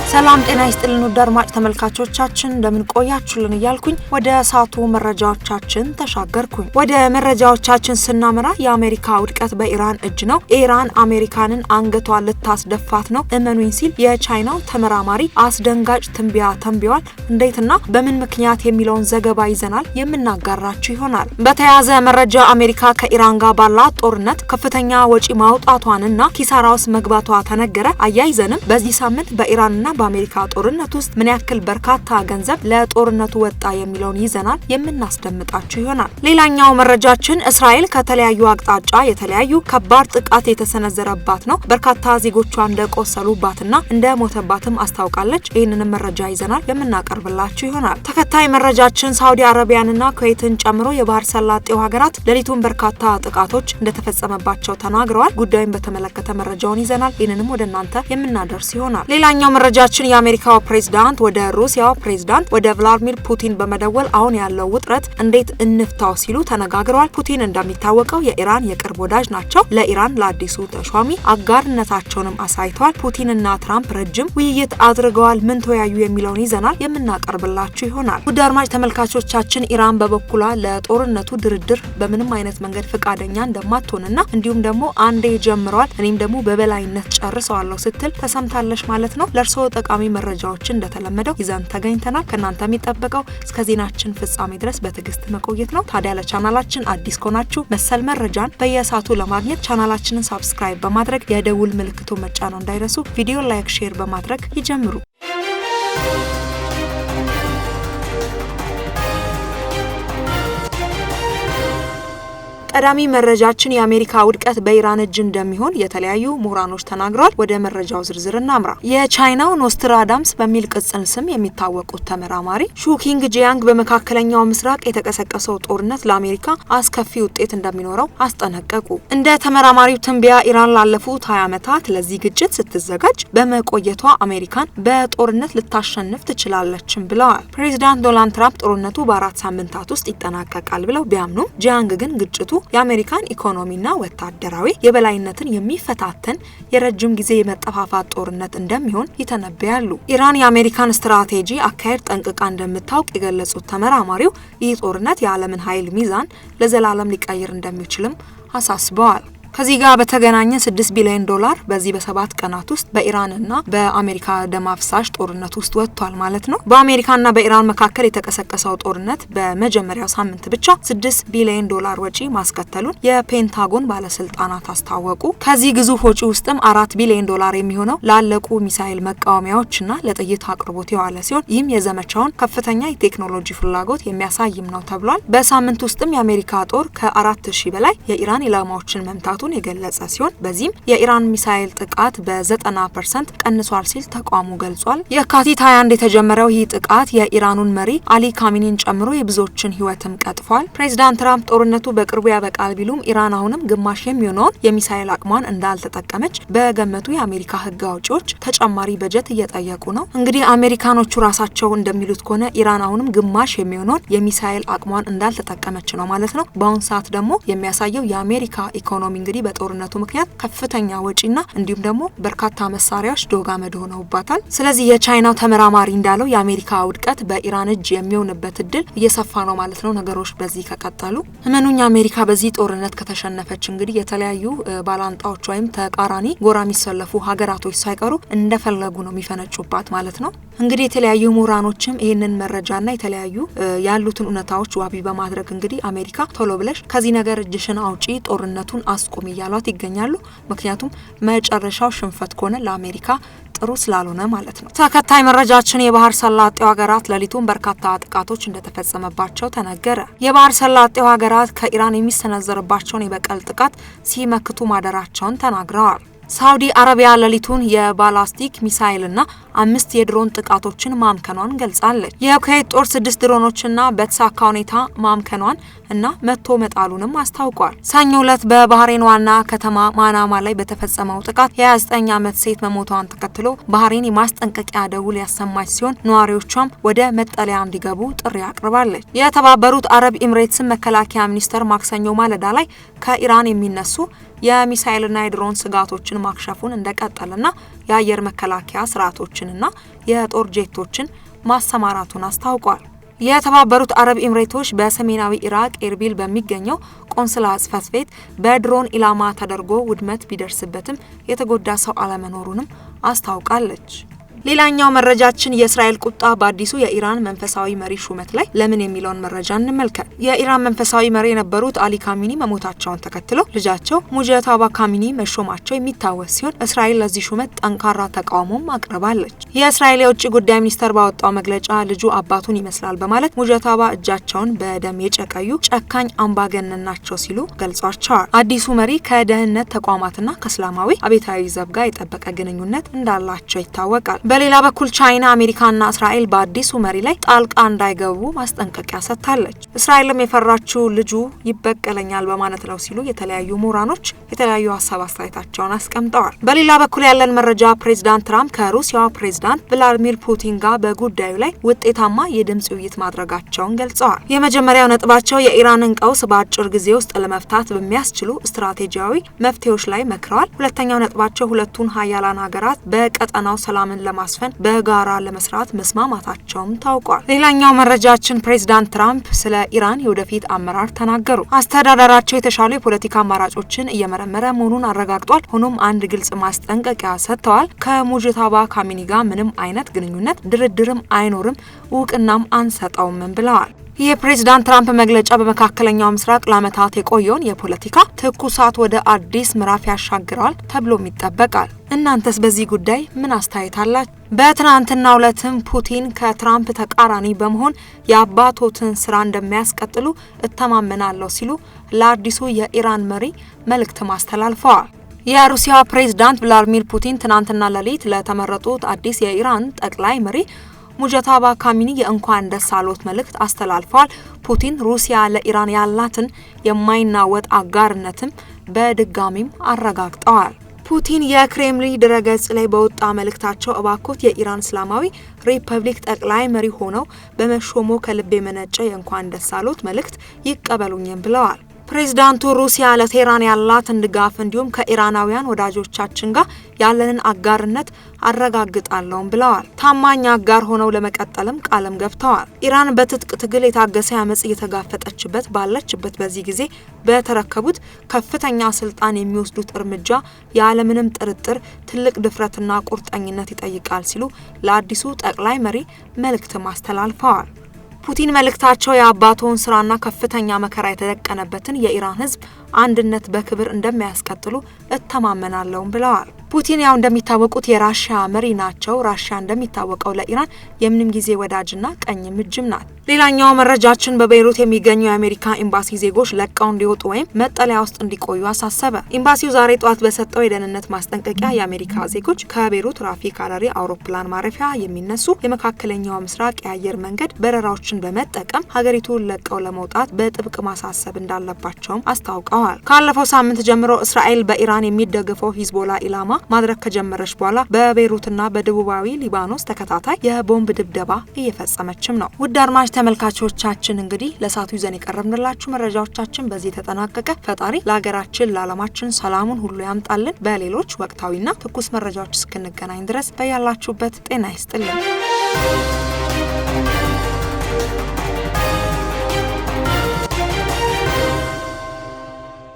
ሰላም ጤና ይስጥልን ውድ አድማጭ ተመልካቾቻችን እንደምን ቆያችሁልን እያልኩኝ ወደ ሰዓቱ መረጃዎቻችን ተሻገርኩኝ። ወደ መረጃዎቻችን ስናመራ የአሜሪካ ውድቀት በኢራን እጅ ነው፣ ኢራን አሜሪካንን አንገቷን ልታስደፋት ነው እመኑኝ ሲል የቻይናው ተመራማሪ አስደንጋጭ ትንቢያ ተንብየዋል። እንዴትና በምን ምክንያት የሚለውን ዘገባ ይዘናል የምናጋራችሁ ይሆናል። በተያያዘ መረጃ አሜሪካ ከኢራን ጋር ባላት ጦርነት ከፍተኛ ወጪ ማውጣቷንና ኪሳራ ውስጥ መግባቷ ተነገረ። አያይዘንም በዚህ ሳምንት በኢራንና በአሜሪካ ጦርነት ውስጥ ምን ያክል በርካታ ገንዘብ ለጦርነቱ ወጣ የሚለውን ይዘናል የምናስደምጣችሁ ይሆናል። ሌላኛው መረጃችን እስራኤል ከተለያዩ አቅጣጫ የተለያዩ ከባድ ጥቃት የተሰነዘረባት ነው። በርካታ ዜጎቿ እንደቆሰሉባትና እንደሞተባትም አስታውቃለች። ይህንንም መረጃ ይዘናል የምናቀርብላችሁ ይሆናል። ተከታይ መረጃችን ሳውዲ አረቢያንና ኩዌትን ጨምሮ የባህር ሰላጤው ሀገራት ሌሊቱን በርካታ ጥቃቶች እንደተፈጸመባቸው ተናግረዋል። ጉዳዩን በተመለከተ መረጃውን ይዘናል። ይህንንም ወደ እናንተ የምናደርስ ይሆናል። ሌላኛው መረጃችን የአሜሪካው ፕሬዝዳንት ወደ ሩሲያው ፕሬዝዳንት ወደ ቭላድሚር ፑቲን በመደወል አሁን ያለው ውጥረት እንዴት እንፍታው ሲሉ ተነጋግረዋል። ፑቲን እንደሚታወቀው የኢራን የቅርብ ወዳጅ ናቸው። ለኢራን ለአዲሱ ተሿሚ አጋርነታቸውንም አሳይተዋል። ፑቲንና ትራምፕ ረጅም ውይይት አድርገዋል። ምን ተወያዩ የሚለውን ይዘናል የምናቀርብላችሁ ይሆናል። ውድ አድማጭ ተመልካቾቻችን ኢራን በበኩሏ ለጦርነቱ ድርድር በምንም አይነት መንገድ ፈቃደኛ እንደማትሆንና እንዲሁም ደግሞ አንዴ ጀምረዋል እኔም ደግሞ በበላይነት ጨርሰዋለሁ ስትል ተሰምታለች ማለት ነው። ለእርስዎ ጠቃሚ መረጃዎችን እንደተለመደው ይዘን ተገኝተናል። ከእናንተ የሚጠበቀው እስከ ዜናችን ፍጻሜ ድረስ በትዕግስት መቆየት ነው። ታዲያ ለቻናላችን አዲስ ከሆናችሁ መሰል መረጃን በየሰዓቱ ለማግኘት ቻናላችንን ሳብስክራይብ በማድረግ የደውል ምልክቱ መጫን እንዳይረሱ። ቪዲዮ ላይክ፣ ሼር በማድረግ ይጀምሩ። ቀዳሚ መረጃችን የአሜሪካ ውድቀት በኢራን እጅ እንደሚሆን የተለያዩ ምሁራኖች ተናግረዋል። ወደ መረጃው ዝርዝር እናምራ። የቻይናው ኖስትራዳምስ በሚል ቅጽል ስም የሚታወቁት ተመራማሪ ሹኪንግ ጂያንግ በመካከለኛው ምስራቅ የተቀሰቀሰው ጦርነት ለአሜሪካ አስከፊ ውጤት እንደሚኖረው አስጠነቀቁ። እንደ ተመራማሪው ትንበያ ኢራን ላለፉት 20 ዓመታት ለዚህ ግጭት ስትዘጋጅ በመቆየቷ አሜሪካን በጦርነት ልታሸንፍ ትችላለችም ብለዋል። ፕሬዚዳንት ዶናልድ ትራምፕ ጦርነቱ በ4 ሳምንታት ውስጥ ይጠናቀቃል ብለው ቢያምኑም ጂያንግ ግን ግጭቱ የአሜሪካን ኢኮኖሚና ወታደራዊ የበላይነትን የሚፈታተን የረጅም ጊዜ የመጠፋፋት ጦርነት እንደሚሆን ይተነብያሉ። ኢራን የአሜሪካን ስትራቴጂ አካሄድ ጠንቅቃ እንደምታውቅ የገለጹት ተመራማሪው ይህ ጦርነት የዓለምን ኃይል ሚዛን ለዘላለም ሊቀይር እንደሚችልም አሳስበዋል። ከዚህ ጋር በተገናኘ $6 ቢሊዮን በዚህ በ7 ቀናት ውስጥ በኢራንና በአሜሪካ ደም አፍሳሽ ጦርነት ውስጥ ወጥቷል ማለት ነው። በአሜሪካና በኢራን መካከል የተቀሰቀሰው ጦርነት በመጀመሪያው ሳምንት ብቻ $6 ቢሊዮን ወጪ ማስከተሉን የፔንታጎን ባለስልጣናት አስታወቁ። ከዚህ ግዙፍ ወጪ ውስጥም $4 ቢሊዮን የሚሆነው ላለቁ ሚሳኤል መቃወሚያዎችና ለጥይት አቅርቦት የዋለ ሲሆን ይህም የዘመቻውን ከፍተኛ የቴክኖሎጂ ፍላጎት የሚያሳይም ነው ተብሏል። በሳምንት ውስጥም የአሜሪካ ጦር ከ4000 በላይ የኢራን ኢላማዎችን መምታቱ የገለጸ ሲሆን በዚህም የኢራን ሚሳኤል ጥቃት በ90% ቀንሷል ሲል ተቋሙ ገልጿል። የካቲት 21 የተጀመረው ይህ ጥቃት የኢራኑን መሪ አሊ ካሚኒን ጨምሮ የብዙዎችን ህይወትም ቀጥፏል። ፕሬዚዳንት ትራምፕ ጦርነቱ በቅርቡ ያበቃል ቢሉም ኢራን አሁንም ግማሽ የሚሆነውን የሚሳኤል አቅሟን እንዳልተጠቀመች በገመቱ የአሜሪካ ህግ አውጪዎች ተጨማሪ በጀት እየጠየቁ ነው። እንግዲህ አሜሪካኖቹ ራሳቸው እንደሚሉት ከሆነ ኢራን አሁንም ግማሽ የሚሆነውን የሚሳኤል አቅሟን እንዳልተጠቀመች ነው ማለት ነው። በአሁን ሰዓት ደግሞ የሚያሳየው የአሜሪካ ኢኮኖሚ እንግዲህ በጦርነቱ ምክንያት ከፍተኛ ወጪና እንዲሁም ደግሞ በርካታ መሳሪያዎች ዶጋመድ ሆነውባታል። ስለዚህ የቻይናው ተመራማሪ እንዳለው የአሜሪካ ውድቀት በኢራን እጅ የሚሆንበት እድል እየሰፋ ነው ማለት ነው። ነገሮች በዚህ ከቀጠሉ እመኑኝ አሜሪካ በዚህ ጦርነት ከተሸነፈች እንግዲህ የተለያዩ ባላንጣዎች ወይም ተቃራኒ ጎራ የሚሰለፉ ሀገራቶች ሳይቀሩ እንደፈለጉ ነው የሚፈነጩባት ማለት ነው። እንግዲህ የተለያዩ ምሁራኖችም ይህንን መረጃና የተለያዩ ያሉትን እውነታዎች ዋቢ በማድረግ እንግዲህ አሜሪካ ቶሎ ብለሽ ከዚህ ነገር እጅሽን አውጪ፣ ጦርነቱን አስቆሚ እያሏት ይገኛሉ። ምክንያቱም መጨረሻው ሽንፈት ከሆነ ለአሜሪካ ጥሩ ስላልሆነ ማለት ነው። ተከታይ መረጃችን የባህር ሰላጤው ሀገራት ሌሊቱን በርካታ ጥቃቶች እንደተፈጸመባቸው ተነገረ። የባህር ሰላጤው ሀገራት ከኢራን የሚሰነዘርባቸውን የበቀል ጥቃት ሲመክቱ ማደራቸውን ተናግረዋል። ሳውዲ አረቢያ ሌሊቱን የባላስቲክ ሚሳኤልና 5 የድሮን ጥቃቶችን ማምከኗን ገልጻለች። የኩዌት ጦር 6 ድሮኖችና በተሳካ ሁኔታ ማምከኗን እና መቶ መጣሉንም አስታውቋል። ሰኞ ዕለት በባህሬን ዋና ከተማ ማናማ ላይ በተፈጸመው ጥቃት የ29 ዓመት ሴት መሞቷን ተከትሎ ባህሬን የማስጠንቀቂያ ደውል ያሰማች ሲሆን ነዋሪዎቿም ወደ መጠለያ እንዲገቡ ጥሪ አቅርባለች። የተባበሩት አረብ ኤምሬትስ መከላከያ ሚኒስቴር ማክሰኞ ማለዳ ላይ ከኢራን የሚነሱ የሚሳኤልና የድሮን ስጋቶችን ማክሸፉን እንደቀጠለና የአየር መከላከያ ስርዓቶችንና የጦር ጄቶችን ማሰማራቱን አስታውቋል። የተባበሩት አረብ ኤምሬቶች በሰሜናዊ ኢራቅ ኤርቢል በሚገኘው ቆንስላ ጽሕፈት ቤት በድሮን ኢላማ ተደርጎ ውድመት ቢደርስበትም የተጎዳ ሰው አለመኖሩንም አስታውቃለች። ሌላኛው መረጃችን የእስራኤል ቁጣ በአዲሱ የኢራን መንፈሳዊ መሪ ሹመት ላይ ለምን የሚለውን መረጃ እንመልከት። የኢራን መንፈሳዊ መሪ የነበሩት አሊ ካሚኒ መሞታቸውን ተከትሎ ልጃቸው ሙጀታባ ካሚኒ መሾማቸው የሚታወስ ሲሆን እስራኤል ለዚህ ሹመት ጠንካራ ተቃውሞም አቅርባለች። የእስራኤል የውጭ ጉዳይ ሚኒስቴር ባወጣው መግለጫ ልጁ አባቱን ይመስላል በማለት ሙጀታባ እጃቸውን በደም የጨቀዩ ጨካኝ አምባገነን ናቸው ሲሉ ገልጿቸዋል። አዲሱ መሪ ከደህንነት ተቋማትና ከእስላማዊ አብዮታዊ ዘብ ጋር የጠበቀ ግንኙነት እንዳላቸው ይታወቃል። በሌላ በኩል ቻይና አሜሪካና እስራኤል በአዲሱ መሪ ላይ ጣልቃ እንዳይገቡ ማስጠንቀቂያ ሰጥታለች። እስራኤልም የፈራችው ልጁ ይበቀለኛል በማለት ነው ሲሉ የተለያዩ ምሁራኖች የተለያዩ ሀሳብ አስተያየታቸውን አስቀምጠዋል። በሌላ በኩል ያለን መረጃ ፕሬዚዳንት ትራምፕ ከሩሲያው ፕሬዚዳንት ቭላዲሚር ፑቲን ጋር በጉዳዩ ላይ ውጤታማ የድምጽ ውይይት ማድረጋቸውን ገልጸዋል። የመጀመሪያው ነጥባቸው የኢራንን ቀውስ በአጭር ጊዜ ውስጥ ለመፍታት በሚያስችሉ ስትራቴጂያዊ መፍትሄዎች ላይ መክረዋል። ሁለተኛው ነጥባቸው ሁለቱን ሀያላን ሀገራት በቀጠናው ሰላምን ለማስፈን በጋራ ለመስራት መስማማታቸውም ታውቋል። ሌላኛው መረጃችን ፕሬዚዳንት ትራምፕ ስለ ኢራን የወደፊት አመራር ተናገሩ። አስተዳደራቸው የተሻሉ የፖለቲካ አማራጮችን እየመረመረ መሆኑን አረጋግጧል። ሆኖም አንድ ግልጽ ማስጠንቀቂያ ሰጥተዋል። ከሙጅታባ ካሚኒ ጋር ምንም አይነት ግንኙነት ድርድርም አይኖርም፣ እውቅናም አንሰጠውም ብለዋል። ይህ የፕሬዚዳንት ትራምፕ መግለጫ በመካከለኛው ምስራቅ ለዓመታት የቆየውን የፖለቲካ ትኩሳት ወደ አዲስ ምዕራፍ ያሻግረዋል ተብሎም ይጠበቃል። እናንተስ በዚህ ጉዳይ ምን አስተያየት አላችሁ? በትናንትናው ዕለትም ፑቲን ከትራምፕ ተቃራኒ በመሆን የአባቶትን ስራ እንደሚያስቀጥሉ እተማመናለሁ ሲሉ ለአዲሱ የኢራን መሪ መልእክት አስተላልፈዋል። የሩሲያ ፕሬዝዳንት ቭላዲሚር ፑቲን ትናንትና ሌሊት ለተመረጡት አዲስ የኢራን ጠቅላይ መሪ ሙጀታባ ካሚኒ የእንኳን ደስ አሎት መልእክት አስተላልፈዋል። ፑቲን ሩሲያ ለኢራን ያላትን የማይናወጥ አጋርነትም በድጋሚም አረጋግጠዋል። ፑቲን የክሬምሊን ድረገጽ ላይ በወጣ መልእክታቸው እባክዎት የኢራን እስላማዊ ሪፐብሊክ ጠቅላይ መሪ ሆነው በመሾሞ ከልብ የመነጨ የእንኳን ደስ አሎት መልእክት ይቀበሉኝም ብለዋል። ፕሬዝዳንቱ ሩሲያ ለቴህራን ያላትን ድጋፍ እንዲሁም ከኢራናውያን ወዳጆቻችን ጋር ያለንን አጋርነት አረጋግጣለሁም ብለዋል። ታማኝ አጋር ሆነው ለመቀጠልም ቃልም ገብተዋል። ኢራን በትጥቅ ትግል የታገሰ አመጽ እየተጋፈጠችበት ባለችበት በዚህ ጊዜ በተረከቡት ከፍተኛ ስልጣን የሚወስዱት እርምጃ ያለምንም ጥርጥር ትልቅ ድፍረትና ቁርጠኝነት ይጠይቃል ሲሉ ለአዲሱ ጠቅላይ መሪ መልእክት አስተላልፈዋል። ፑቲን መልእክታቸው የአባቶን ስራና ከፍተኛ መከራ የተደቀነበትን የኢራን ሕዝብ አንድነት በክብር እንደሚያስቀጥሉ እተማመናለሁም ብለዋል። ፑቲን ያው እንደሚታወቁት የራሺያ መሪ ናቸው። ራሺያ እንደሚታወቀው ለኢራን የምንም ጊዜ ወዳጅና ቀኝ እጅም ናት። ሌላኛው መረጃችን በቤይሩት የሚገኘው የአሜሪካ ኤምባሲ ዜጎች ለቀው እንዲወጡ ወይም መጠለያ ውስጥ እንዲቆዩ አሳሰበ። ኤምባሲው ዛሬ ጧት በሰጠው የደህንነት ማስጠንቀቂያ የአሜሪካ ዜጎች ከቤይሩት ራፊክ ሃራሪ አውሮፕላን ማረፊያ የሚነሱ የመካከለኛው ምስራቅ የአየር መንገድ በረራዎችን በመጠቀም ሀገሪቱን ለቀው ለመውጣት በጥብቅ ማሳሰብ እንዳለባቸውም አስታውቀዋል። ካለፈው ሳምንት ጀምሮ እስራኤል በኢራን የሚደገፈው ሂዝቦላ ኢላማ ማድረግ ከጀመረች በኋላ በቤይሩትና በደቡባዊ ሊባኖስ ተከታታይ የቦምብ ድብደባ እየፈጸመችም ነው። ውድ አድማጭ ተመልካቾቻችን እንግዲህ ለሳቱ ይዘን የቀረብንላችሁ መረጃዎቻችን በዚህ ተጠናቀቀ። ፈጣሪ ለሀገራችን ለዓለማችን ሰላሙን ሁሉ ያምጣልን። በሌሎች ወቅታዊና ትኩስ መረጃዎች እስክንገናኝ ድረስ በያላችሁበት ጤና ይስጥልን።